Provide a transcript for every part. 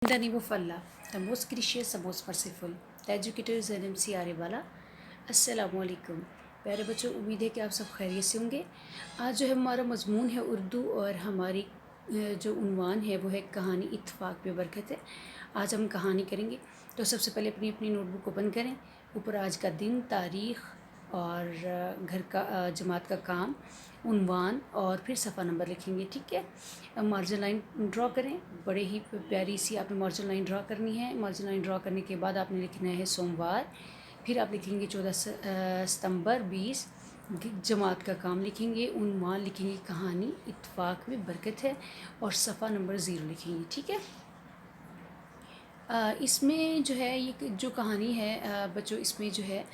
In the name of Allah, the most gracious, the most merciful, the educator is NMC आरे वाला। अस्सलामु अलैकुम प्यारे बच्चों, उम्मीद है कि आप सब खैरियत से होंगे। आज जो है हमारा मजमून है उर्दू और हमारी जो उन्वान है वो है कहानी इत्तफाक पे बरकत है। आज हम कहानी करेंगे, तो सबसे पहले अपनी अपनी नोटबुक ओपन करें। ऊपर आज का दिन, तारीख़ और घर का जमात का काम, उन्वान और फिर सफ़ा नंबर लिखेंगे। ठीक है, मार्जिन लाइन ड्रॉ करें। बड़े ही प्यारी सी आपने मार्जिन लाइन ड्रॉ करनी है। मार्जिन लाइन ड्रॉ करने के बाद आपने लिखना है सोमवार, फिर आप लिखेंगे 14 सितंबर 20, जमात का काम लिखेंगे, उन्वान लिखेंगे कहानी इत्तफाक में बरकत है और सफ़ा नंबर 0 लिखेंगे। ठीक है, इसमें जो है ये जो कहानी है बच्चों, इसमें जो है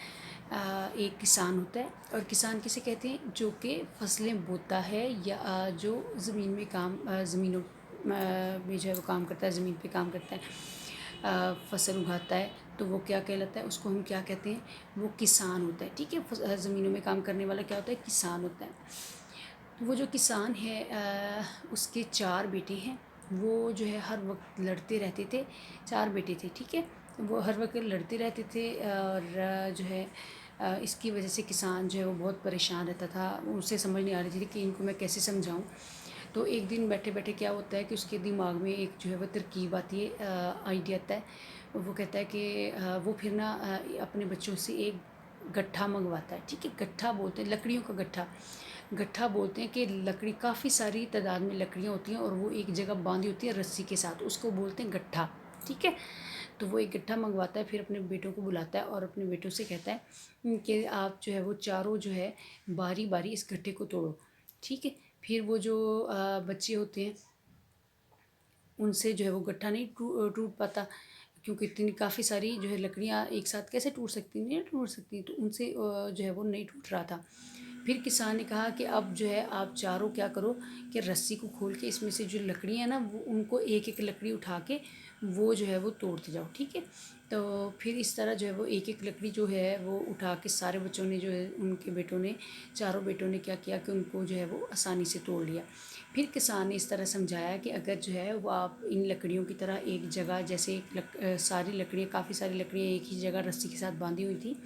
एक किसान होता है। और किसान किसे कहते हैं? जो कि फसलें बोता है या जो ज़मीन में काम ज़मीनों में जो है वो काम करता है, ज़मीन पे काम करता है, फसल उगाता है, तो वो क्या कहलाता है? उसको हम क्या कहते हैं? वो किसान होता है। ठीक है, ज़मीनों में काम करने वाला क्या होता है? किसान होता है। तो वो जो किसान है उसके 4 बेटे हैं। वो जो है हर वक्त लड़ते रहते थे। 4 बेटे थे। ठीक है, वो हर वक्त लड़ते रहते थे और जो है इसकी वजह से किसान जो है वो बहुत परेशान रहता था। उसे समझ नहीं आ रही थी कि इनको मैं कैसे समझाऊं। तो एक दिन बैठे बैठे क्या होता है कि उसके दिमाग में एक जो है वो तरकीब आती है, आइडिया आता है। वो कहता है कि वो फिर ना अपने बच्चों से एक गट्ठा मंगवाता है। ठीक है, गट्ठा बोलते हैं, लकड़ियों का गट्ठा। गट्ठा बोलते हैं कि लकड़ी, काफ़ी सारी तादाद में लकड़ियाँ होती हैं और वो एक जगह बांधी होती है रस्सी के साथ, उसको बोलते हैं गट्ठा। ठीक है, तो वो एक गट्ठा मंगवाता है, फिर अपने बेटों को बुलाता है और अपने बेटों से कहता है कि आप जो है वो चारों जो है बारी बारी इस गट्ठे को तोड़ो। ठीक है, फिर वो जो बच्चे होते हैं उनसे जो है वो गट्ठा नहीं टूट पाता, क्योंकि इतनी काफ़ी सारी जो है लकड़ियाँ एक साथ कैसे टूट सकती, नहीं टूट सकती, तो उनसे जो है वो नहीं टूट रहा था। फिर किसान ने कहा कि अब जो है आप चारों क्या करो कि रस्सी को खोल के इसमें से जो लकड़ियाँ हैं ना, वो उनको एक एक लकड़ी उठा के वो जो है वो तोड़ते जाओ। ठीक है, तो फिर इस तरह जो है वो एक एक लकड़ी जो है वो उठा के सारे बच्चों ने जो है, उनके बेटों ने, चारों बेटों ने क्या किया कि उनको जो है वो आसानी से तोड़ लिया। फिर किसान ने इस तरह समझाया कि अगर जो है वो आप इन लकड़ियों की तरह एक जगह, जैसे सारी लकड़ियाँ, काफ़ी सारी लकड़ियाँ एक ही जगह रस्सी के साथ बांधी हुई थी,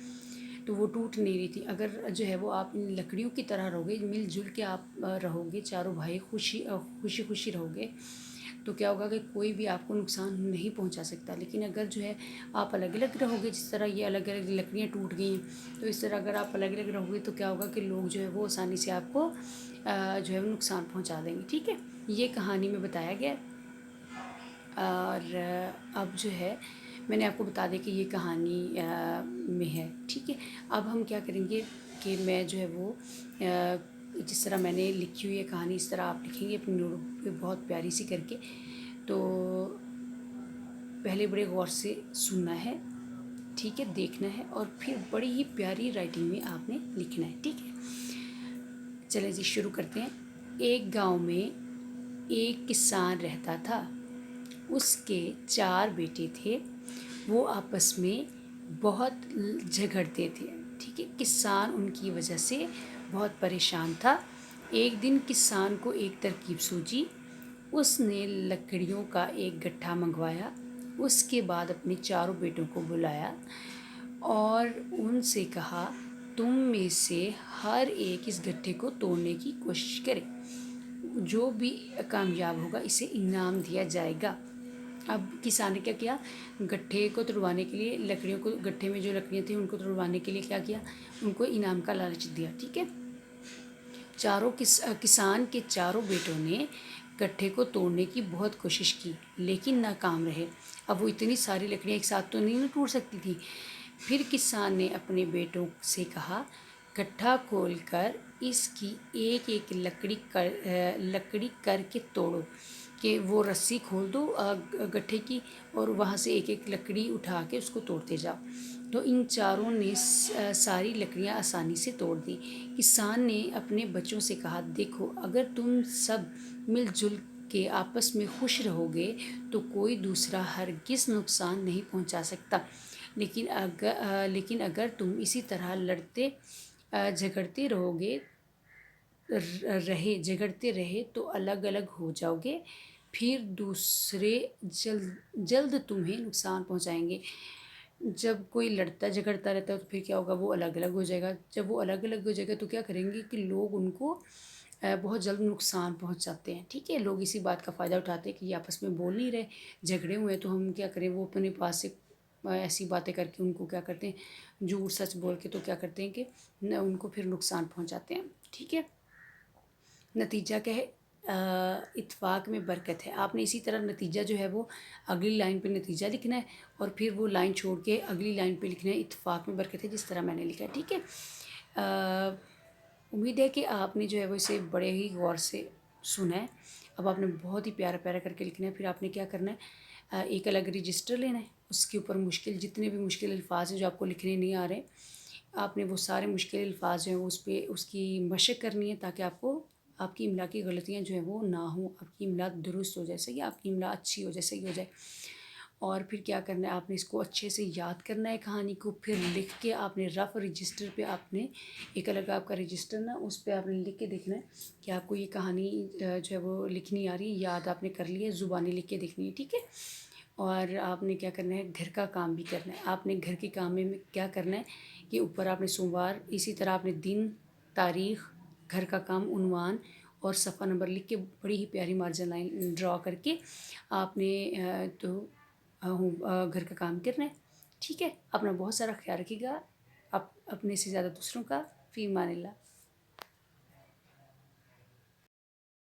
तो वो टूट नहीं रही थी। अगर जो है वो आप इन लकड़ियों की तरह रहोगे, मिलजुल के आप रहोगे, चारों भाई खुशी खुशी खुशी रहोगे, तो क्या होगा कि कोई भी आपको नुकसान नहीं पहुंचा सकता। लेकिन अगर जो है आप अलग अलग रहोगे, जिस तरह ये अलग अलग लकड़ियाँ टूट गई हैं, तो इस तरह अगर आप अलग अलग रहोगे तो क्या होगा कि लोग जो है वो आसानी से आपको जो है वो नुकसान पहुंचा देंगे। ठीक है, ये कहानी में बताया गया। और अब जो है मैंने आपको बता दें कि ये कहानी में है। ठीक है, अब हम क्या करेंगे कि मैं जो है वो जिस तरह मैंने लिखी हुई है कहानी, इस तरह आप लिखेंगे अपनी नोटबुक पे बहुत प्यारी सी करके। तो पहले बड़े गौर से सुनना है, ठीक है, देखना है, और फिर बड़ी ही प्यारी राइटिंग में आपने लिखना है। ठीक है, चलें जी शुरू करते हैं। एक गांव में एक किसान रहता था। उसके 4 बेटे थे। वो आपस में बहुत झगड़ते थे। ठीक है, किसान उनकी वजह से बहुत परेशान था। एक दिन किसान को एक तरकीब सूझी। उसने लकड़ियों का एक गट्ठा मंगवाया। उसके बाद अपने चारों बेटों को बुलाया और उनसे कहा, तुम में से हर एक इस गट्ठे को तोड़ने की कोशिश करे। जो भी कामयाब होगा इसे इनाम दिया जाएगा। अब किसान ने क्या किया? गट्ठे को तुड़वाने के लिए, लकड़ियों को, गट्ठे में जो लकड़ियाँ थी उनको तुड़वाने के लिए क्या किया? उनको इनाम का लालच दिया। ठीक है, किसान के चारों बेटों ने गट्ठे को तोड़ने की बहुत कोशिश की, लेकिन नाकाम रहे। अब वो इतनी सारी लकड़ियाँ एक साथ तो नहीं टूट सकती थी। फिर किसान ने अपने बेटों से कहा, गट्ठा खोलकर इसकी एक एक लकड़ी करके तोड़ो। कि वो रस्सी खोल दो गट्ठे की, और वहाँ से एक एक लकड़ी उठा के उसको तोड़ते जाओ। तो इन चारों ने सारी लकड़ियाँ आसानी से तोड़ दी। किसान ने अपने बच्चों से कहा, देखो, अगर तुम सब मिलजुल के आपस में खुश रहोगे तो कोई दूसरा हरगिज़ नुकसान नहीं पहुंचा सकता। लेकिन अगर तुम इसी तरह लड़ते झगड़ते झगड़ते रहे तो अलग अलग हो जाओगे। پھر دوسرے جلد تمہیں نقصان پہنچائیں گے۔ جب کوئی لڑتا جھگڑتا رہتا ہے تو پھر کیا ہوگا، وہ الگ الگ ہو جائے گا۔ جب وہ الگ الگ ہو جائے گا تو کیا کریں گے کہ لوگ ان کو بہت جلد نقصان پہنچاتے ہیں، ٹھیک ہے۔ لوگ اسی بات کا فائدہ اٹھاتے ہیں کہ یہ آپس میں بول نہیں رہے، جھگڑے ہوئے ہیں، تو ہم کیا کریں، وہ اپنے پاس سے ایسی باتیں کر کے ان کو کیا کرتے ہیں، جھوٹ سچ بول کے تو کیا کرتے ہیں کہ ان کو پھر نقصان پہنچاتے ہیں، ٹھیک ہے۔ نتیجہ کیا ہے، اتفاق میں برکت ہے۔ آپ نے اسی طرح نتیجہ جو ہے وہ اگلی لائن پہ نتیجہ لکھنا ہے، اور پھر وہ لائن چھوڑ کے اگلی لائن پہ لکھنا ہے اتفاق میں برکت ہے، جس طرح میں نے لکھا ہے، ٹھیک ہے۔ امید ہے کہ آپ نے جو ہے وہ اسے بڑے ہی غور سے سنا ہے۔ اب آپ نے بہت ہی پیارا پیارا کر کے لکھنا ہے۔ پھر آپ نے کیا کرنا ہے، ایک الگ رجسٹر لینا ہے، اس کے اوپر جتنے بھی مشکل الفاظ ہیں جو آپ کو لکھنے نہیں آ رہے، آپ نے وہ سارے مشکل الفاظ جو ہیں وہ اس کی مشق کرنی ہے، تاکہ آپ کی املا کی غلطیاں جو ہیں وہ نہ ہوں، آپ کی املا درست ہو جائے، صحیح، آپ کی املا اچھی ہو جائے، صحیح ہو جائے۔ اور پھر کیا کرنا ہے، آپ نے اس کو اچھے سے یاد کرنا ہے کہانی کو، پھر لکھ کے آپ نے رف رجسٹر پہ آپ نے ایک الگ آپ کا رجسٹر نا، اس پہ آپ نے لکھ کے دیکھنا ہے کہ آپ کو یہ کہانی جو ہے وہ لکھنی آ رہی ہے، یاد آپ نے کر لی ہے، زبانی لکھ کے دیکھنی ہے، ٹھیک ہے۔ اور آپ نے کیا کرنا ہے، گھر کا کام بھی کرنا ہے۔ آپ نے گھر کے کام میں کیا کرنا ہے کہ اوپر آپ نے سوموار، اسی طرح آپ نے دن، تاریخ، گھر کا کام، عنوان اور صفحہ نمبر لکھ کے بڑی ہی پیاری مارجن لائن ڈرا کر کے آپ نے گھر کا کام کرنا ہے، ٹھیک ہے۔ اپنا بہت سارا خیال رکھیے گا، اپنے سے زیادہ دوسروں کا، فی امان اللہ۔